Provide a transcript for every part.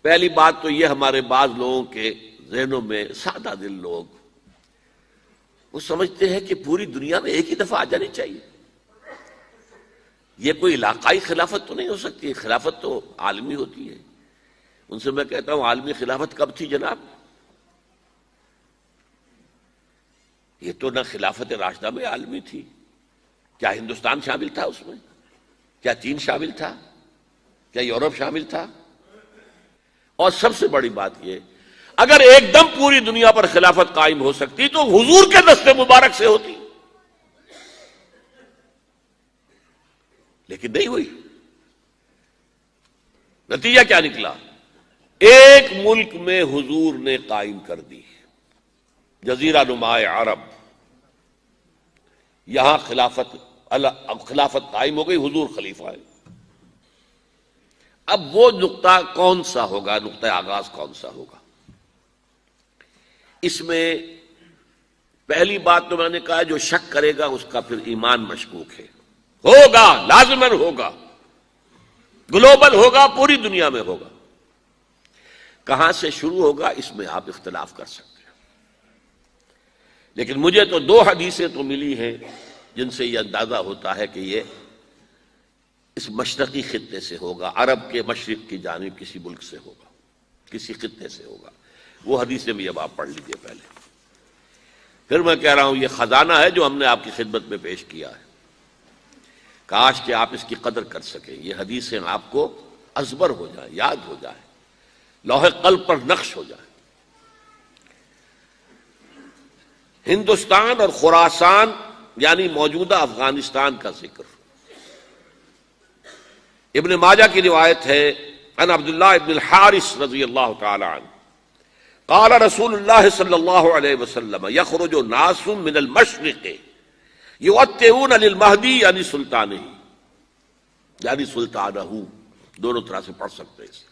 پہلی بات تو یہ ہمارے بعض لوگوں کے ذہنوں میں سادہ دل لوگ وہ سمجھتے ہیں کہ پوری دنیا میں ایک ہی دفعہ آ جانی چاہیے. یہ کوئی علاقائی خلافت تو نہیں ہو سکتی، خلافت تو عالمی ہوتی ہے. ان سے میں کہتا ہوں عالمی خلافت کب تھی جناب؟ یہ تو نہ خلافت راشدہ میں عالمی تھی. کیا ہندوستان شامل تھا اس میں؟ کیا چین شامل تھا؟ کیا یورپ شامل تھا؟ اور سب سے بڑی بات یہ، اگر ایک دم پوری دنیا پر خلافت قائم ہو سکتی تو حضور کے دست مبارک سے ہوتی، لیکن نہیں ہوئی. نتیجہ کیا نکلا؟ ایک ملک میں حضور نے قائم کر دی، جزیرہ نما عرب، یہاں خلافت قائم ہو گئی، حضور خلیفہ ہے. اب وہ نقطہ کون سا ہوگا، نقطہ آغاز کون سا ہوگا؟ اس میں پہلی بات تو میں نے کہا جو شک کرے گا اس کا پھر ایمان مشکوک ہے. ہوگا، لازماً ہوگا، گلوبل ہوگا، پوری دنیا میں ہوگا. کہاں سے شروع ہوگا اس میں آپ اختلاف کر سکتے ہیں، لیکن مجھے تو دو حدیثیں تو ملی ہیں جن سے یہ اندازہ ہوتا ہے کہ یہ اس مشرقی خطے سے ہوگا، عرب کے مشرق کی جانب کسی ملک سے ہوگا، کسی خطے سے ہوگا. وہ حدیثیں بھی اب آپ پڑھ لیجئے پہلے. پھر میں کہہ رہا ہوں یہ خزانہ ہے جو ہم نے آپ کی خدمت میں پیش کیا ہے، کاش کہ آپ اس کی قدر کر سکیں. یہ حدیثیں آپ کو ازبر ہو جائیں، یاد ہو جائیں، لوح قلب پر نقش ہو جائیں. ہندوستان اور خراسان یعنی موجودہ افغانستان کا ذکر. ابن ماجہ کی روایت ہے عن عبداللہ ابن الحارث رضی اللہ تعالی عنہ قال رسول اللہ صلی اللہ علیہ وسلم یخرج ناس من المشرق یؤتئون للمہدی یعنی سلطانہ، یعنی سلطانہ، دونوں طرح سے پڑھ سکتے ہیں.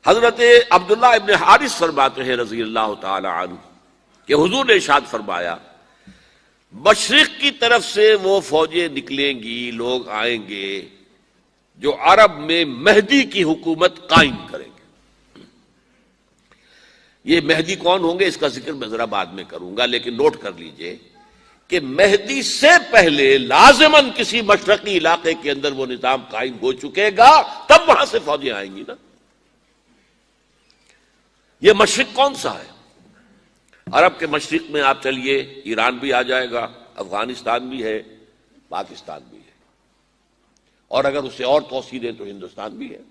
حضرت عبداللہ ابن حارث فرماتے ہیں رضی اللہ تعالی عنہ کہ حضور نے ارشاد فرمایا مشرق کی طرف سے وہ فوجیں نکلیں گی، لوگ آئیں گے جو عرب میں مہدی کی حکومت قائم کریں گے. یہ مہدی کون ہوں گے اس کا ذکر میں ذرا بعد میں کروں گا، لیکن نوٹ کر لیجئے کہ مہدی سے پہلے لازماً کسی مشرقی علاقے کے اندر وہ نظام قائم ہو چکے گا، تب وہاں سے فوجیں آئیں گی نا. یہ مشرق کون سا ہے؟ عرب کے مشرق میں آپ چلیے ایران بھی آ جائے گا، افغانستان بھی ہے، پاکستان بھی ہے، اور اگر اسے اور توسیع دیں تو ہندوستان بھی ہے.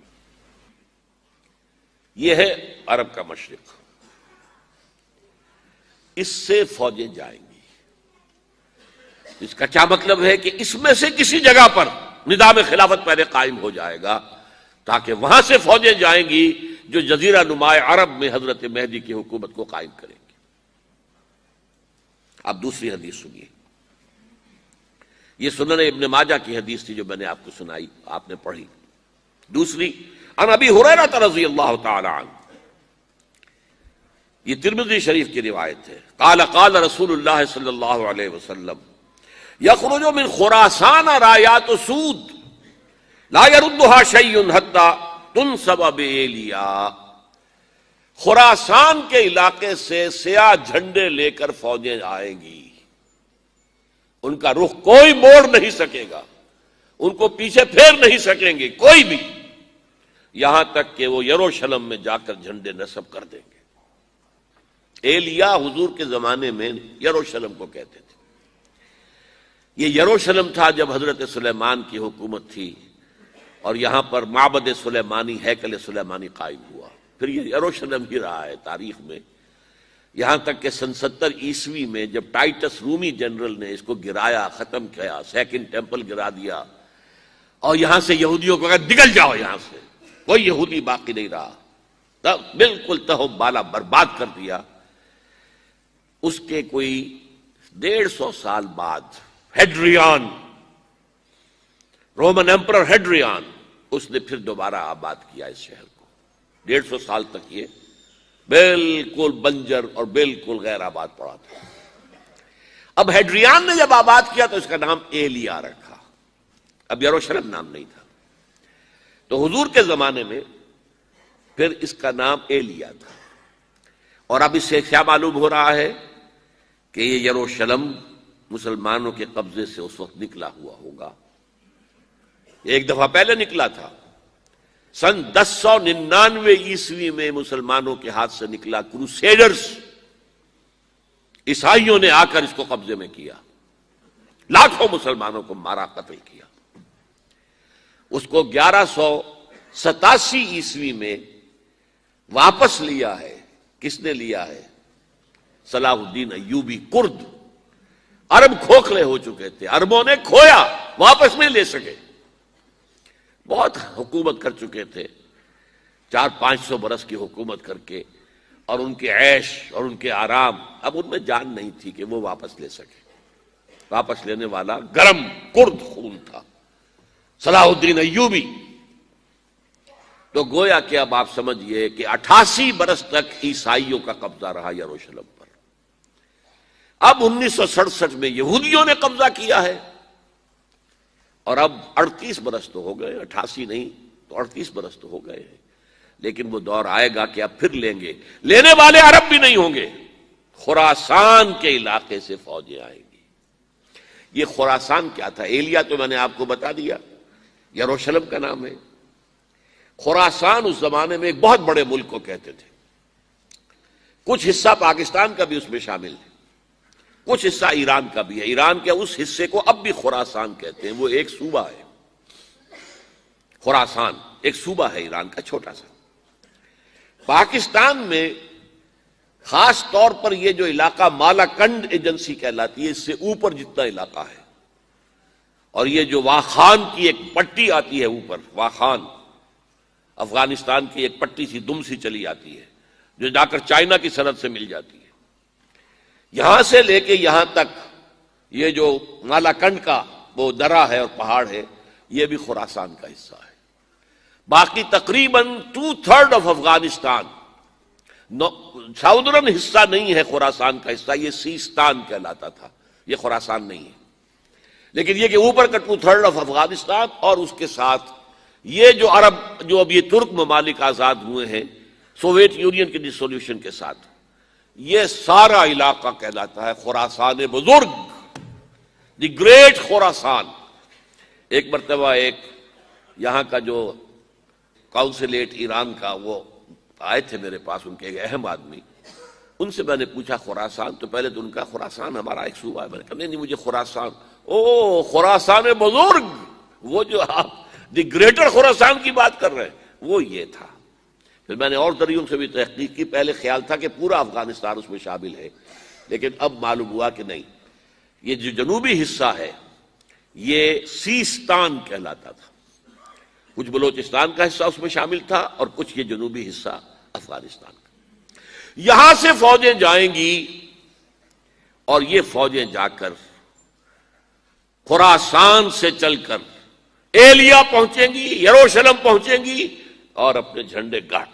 یہ ہے عرب کا مشرق. اس سے فوجیں جائیں گی. اس کا کیا مطلب ہے کہ اس میں سے کسی جگہ پر نظام خلافت پہلے قائم ہو جائے گا تاکہ وہاں سے فوجیں جائیں گی جو جزیرہ نما عرب میں حضرت مہدی کی حکومت کو قائم کریں گی. اب دوسری حدیث سنیے. یہ سنن ابن ماجہ کی حدیث تھی جو میں نے آپ کو سنائی، آپ نے پڑھی. دوسری عن ابی ہریرہ رضی اللہ تعالی عنہ، یہ ترمذی شریف کی روایت ہے. قال قال رسول اللہ صلی اللہ علیہ وسلم یخرج من خراسان رایات سود لا يردها شیء حتی تنصب بایلیا. خراسان کے علاقے سے سیاہ جھنڈے لے کر فوجیں آئیں گی، ان کا رخ کوئی موڑ نہیں سکے گا، ان کو پیچھے پھیر نہیں سکیں گے کوئی بھی، یہاں تک کہ وہ یروشلم میں جا کر جھنڈے نصب کر دیں گے. ایلیا حضور کے زمانے میں یروشلم کو کہتے تھے. یہ یروشلم تھا جب حضرت سلیمان کی حکومت تھی اور یہاں پر معبد سلیمانی، ہیکل سلیمانی قائم ہوا. پھر یہ یروشلم ہی رہا ہے تاریخ میں، یہاں تک کہ سن 70 عیسوی میں جب ٹائٹس رومی جنرل نے اس کو گرایا، ختم کیا، سیکنڈ ٹیمپل گرا دیا اور یہاں سے یہودیوں کو کہا نکل جاؤ، یہاں سے کوئی یہودی باقی نہیں رہا، بالکل تہو بالا برباد کر دیا. اس کے کوئی 150 سال بعد ہیڈریان، رومن ایمپرر ہیڈریان، اس نے پھر دوبارہ آباد کیا اس شہر کو. 150 سال تک یہ بالکل بنجر اور بالکل غیر آباد پڑا تھا. اب ہیڈریان نے جب آباد کیا تو اس کا نام ایلیا رکھا، اب یروشلم نام نہیں تھا. تو حضور کے زمانے میں پھر اس کا نام ایلیا تھا۔ اور اب اس سے کیا معلوم ہو رہا ہے کہ یہ یروشلم مسلمانوں کے قبضے سے اس وقت نکلا ہوا ہوگا۔ ایک دفعہ پہلے نکلا تھا، سن 1099 عیسوی میں مسلمانوں کے ہاتھ سے نکلا، کروسیڈرز عیسائیوں نے آ کر اس کو قبضے میں کیا، لاکھوں مسلمانوں کو مارا، قتل کیا۔ اس کو 1187 عیسوی میں واپس لیا ہے۔ کس نے لیا ہے؟ صلاح الدین ایوبی، کرد۔ عرب کھوکھلے ہو چکے تھے، عربوں نے کھویا، واپس نہیں لے سکے۔ بہت حکومت کر چکے تھے، 400-500 برس کی حکومت کر کے، اور ان کے عیش اور ان کے آرام، اب ان میں جان نہیں تھی کہ وہ واپس لے سکے۔ واپس لینے والا گرم کرد خون تھا، صلاح الدین ایوبی۔ تو گویا کہ اب آپ سمجھئے کہ 88 برس تک عیسائیوں کا قبضہ رہا یروشلم پر۔ اب 1967 میں یہودیوں نے قبضہ کیا ہے، اور اب 38 برس تو ہو گئے، 88 نہیں تو 38 برس تو ہو گئے ہیں۔ لیکن وہ دور آئے گا کہ اب پھر لیں گے، لینے والے عرب بھی نہیں ہوں گے، خراسان کے علاقے سے فوجیں آئیں گی۔ یہ خراسان کیا تھا؟ ایلیا تو میں نے آپ کو بتا دیا، یروشلم کا نام ہے۔ خراسان اس زمانے میں ایک بہت بڑے ملک کو کہتے تھے، کچھ حصہ پاکستان کا بھی اس میں شامل ہے، کچھ حصہ ایران کا بھی ہے۔ ایران کے اس حصے کو اب بھی خراسان کہتے ہیں، وہ ایک صوبہ ہے۔ خراسان ایک صوبہ ہے ایران کا، چھوٹا سا۔ پاکستان میں خاص طور پر یہ جو علاقہ مالاکنڈ ایجنسی کہلاتی ہے، اس سے اوپر جتنا علاقہ ہے، اور یہ جو واخان کی ایک پٹی آتی ہے اوپر، واخان افغانستان کی ایک پٹی سی دم سی چلی آتی ہے جو جا کر چائنا کی سرحد سے مل جاتی ہے، یہاں سے لے کے یہاں تک یہ جو مالاکنڈ کا وہ درہ ہے اور پہاڑ ہے، یہ بھی خراسان کا حصہ ہے۔ باقی تقریباً 2/3 آف افغانستان ساؤدرن حصہ نہیں ہے خراسان کا حصہ، یہ سیستان کہلاتا تھا، یہ خراسان نہیں ہے۔ لیکن یہ کہ اوپر کا 2/3 آف افغانستان، اور اس کے ساتھ یہ جو عرب، جو اب یہ ترک ممالک آزاد ہوئے ہیں سوویت یونین کی ڈسولوشن کے ساتھ، یہ سارا علاقہ کہلاتا ہے خراسان بزرگ، دی گریٹ خراسان۔ ایک مرتبہ ایک یہاں کا جو کاؤنسلیٹ ایران کا، وہ آئے تھے میرے پاس، ان کے ایک اہم آدمی، ان سے میں نے پوچھا خراسان، تو پہلے تو ان کا خراسان ہمارا ایک صوبہ ہے، میں نے کہا نہیں مجھے خراسان، او خراسان بزرگ، وہ جو آپ دی گریٹر خراسان کی بات کر رہے ہیں، وہ یہ تھا۔ پھر میں نے اور ذریعوں سے بھی تحقیق کی، پہلے خیال تھا کہ پورا افغانستان اس میں شامل ہے، لیکن اب معلوم ہوا کہ نہیں، یہ جو جنوبی حصہ ہے یہ سیستان کہلاتا تھا، کچھ بلوچستان کا حصہ اس میں شامل تھا، اور کچھ یہ جنوبی حصہ افغانستان کا۔ یہاں سے فوجیں جائیں گی، اور یہ فوجیں جا کر خراسان سے چل کر ایلیا پہنچیں گی، یروشلم پہنچیں گی، اور اپنے جھنڈے گاڑ